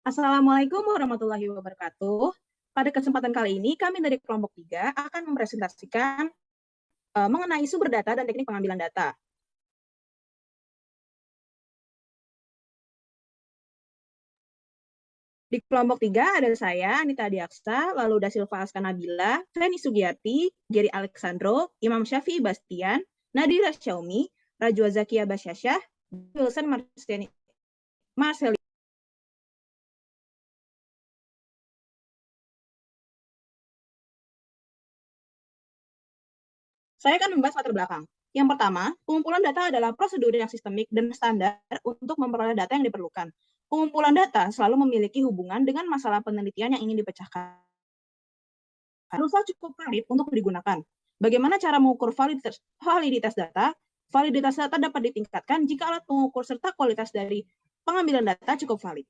Assalamualaikum warahmatullahi wabarakatuh. Pada kesempatan kali ini, kami dari kelompok 3 akan mempresentasikan mengenai sumber data dan teknik pengambilan data. Di kelompok 3 ada saya, Anita Diaksa, lalu Da Silva Aska Nabila, Feni Sugiyati, Geri Alexandro, Imam Syafi'i Bastian, Nadira Syaumi, Rajwa Zakia Basyasyah, Wilson Marceli. Saya akan membahas latar belakang. Yang pertama, pengumpulan data adalah prosedur yang sistemik dan standar untuk memperoleh data yang diperlukan. Pengumpulan data selalu memiliki hubungan dengan masalah penelitian yang ingin dipecahkan. Rusa cukup valid untuk digunakan. Bagaimana cara mengukur validitas data? Validitas data dapat ditingkatkan jika alat pengukur serta kualitas dari pengambilan data cukup valid.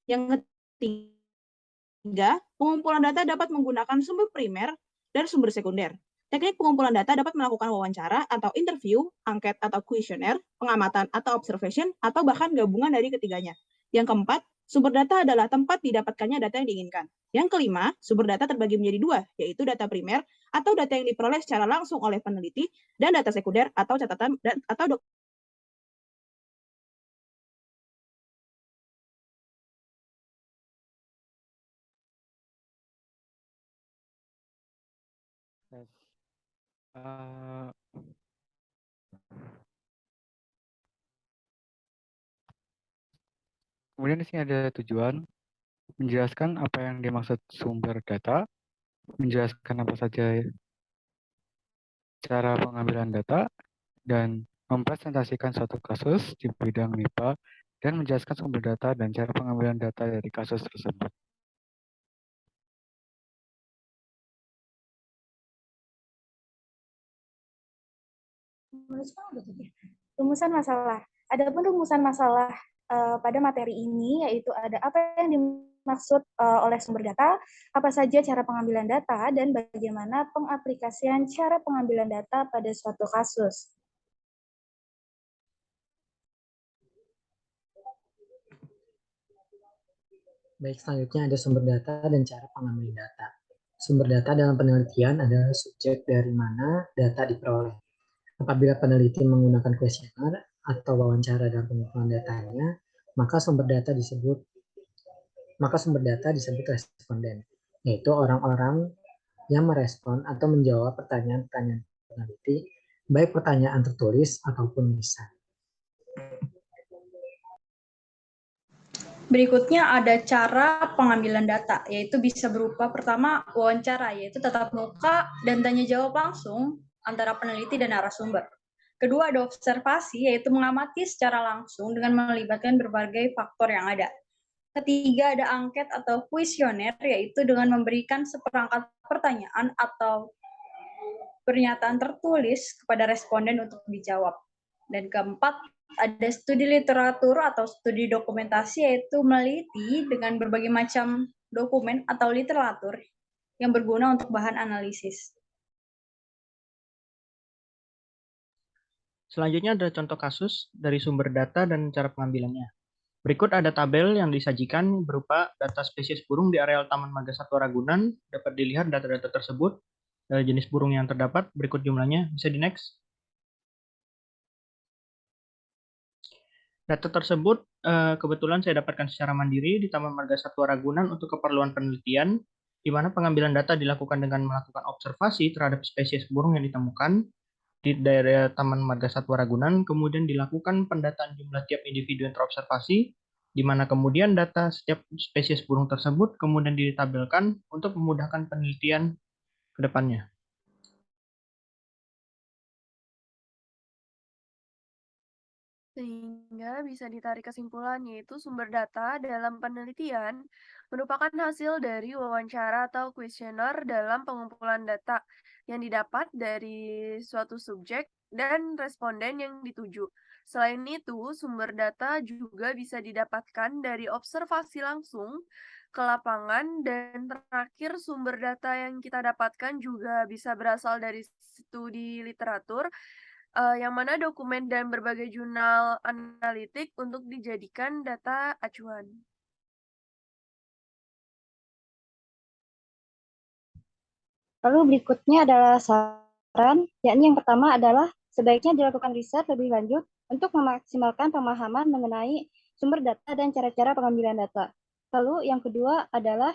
Yang ketiga, pengumpulan data dapat menggunakan sumber primer dan sumber sekunder. Teknik pengumpulan data dapat melakukan wawancara atau interview, angket atau kuesioner, pengamatan atau observation, atau bahkan gabungan dari ketiganya. Yang keempat, sumber data adalah tempat didapatkannya data yang diinginkan. Yang kelima, sumber data terbagi menjadi dua, yaitu data primer atau data yang diperoleh secara langsung oleh peneliti, dan data sekunder atau catatan atau dokumen. Eh, Kemudian di sini ada tujuan menjelaskan apa yang dimaksud sumber data, menjelaskan apa saja cara pengambilan data, dan mempresentasikan suatu kasus di bidang MIPA dan menjelaskan sumber data dan cara pengambilan data dari kasus tersebut. Rumusan masalah. Adapun rumusan masalah pada materi ini yaitu ada apa yang dimaksud oleh sumber data, apa saja cara pengambilan data, dan bagaimana pengaplikasian cara pengambilan data pada suatu kasus. Baik, selanjutnya ada sumber data dan cara pengambilan data. Sumber data dalam penelitian adalah subjek dari mana data diperoleh. Apabila peneliti menggunakan kuesioner atau wawancara dalam pengumpulan datanya, maka sumber data disebut responden, yaitu orang-orang yang merespon atau menjawab pertanyaan-pertanyaan peneliti, baik pertanyaan tertulis ataupun lisan. Berikutnya ada cara pengambilan data, yaitu bisa berupa pertama wawancara, yaitu tatap muka dan tanya jawab langsung antara peneliti dan narasumber. Kedua ada observasi, yaitu mengamati secara langsung dengan melibatkan berbagai faktor yang ada. Ketiga ada angket atau kuesioner, yaitu dengan memberikan seperangkat pertanyaan atau pernyataan tertulis kepada responden untuk dijawab. Dan keempat, ada studi literatur atau studi dokumentasi, yaitu meneliti dengan berbagai macam dokumen atau literatur yang berguna untuk bahan analisis. Selanjutnya ada contoh kasus dari sumber data dan cara pengambilannya. Berikut ada tabel yang disajikan berupa data spesies burung di areal Taman Marga Satwa Ragunan. Dapat dilihat data-data tersebut, jenis burung yang terdapat, berikut jumlahnya. Bisa di next. Data tersebut kebetulan saya dapatkan secara mandiri di Taman Marga Satwa Ragunan untuk keperluan penelitian, di mana pengambilan data dilakukan dengan melakukan observasi terhadap spesies burung yang ditemukan di daerah Taman Marga Satwa Ragunan, kemudian dilakukan pendataan jumlah tiap individu yang terobservasi, di mana kemudian data setiap spesies burung tersebut kemudian ditabelkan untuk memudahkan penelitian ke depannya. Sehingga bisa ditarik kesimpulan, yaitu sumber data dalam penelitian merupakan hasil dari wawancara atau kuesioner dalam pengumpulan data yang didapat dari suatu subjek dan responden yang dituju. Selain itu, sumber data juga bisa didapatkan dari observasi langsung ke lapangan, dan terakhir sumber data yang kita dapatkan juga bisa berasal dari studi literatur, yang mana dokumen dan berbagai jurnal analitik untuk dijadikan data acuan. Lalu berikutnya adalah saran, yakni yang pertama adalah sebaiknya dilakukan riset lebih lanjut untuk memaksimalkan pemahaman mengenai sumber data dan cara-cara pengambilan data. Lalu yang kedua adalah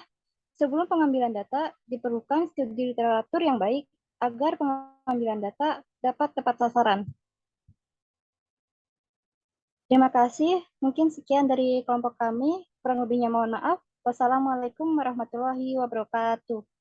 sebelum pengambilan data diperlukan studi literatur yang baik agar pengambilan data dapat tepat sasaran. Terima kasih. Mungkin sekian dari kelompok kami. Kurang lebihnya mohon maaf. Wassalamualaikum warahmatullahi wabarakatuh.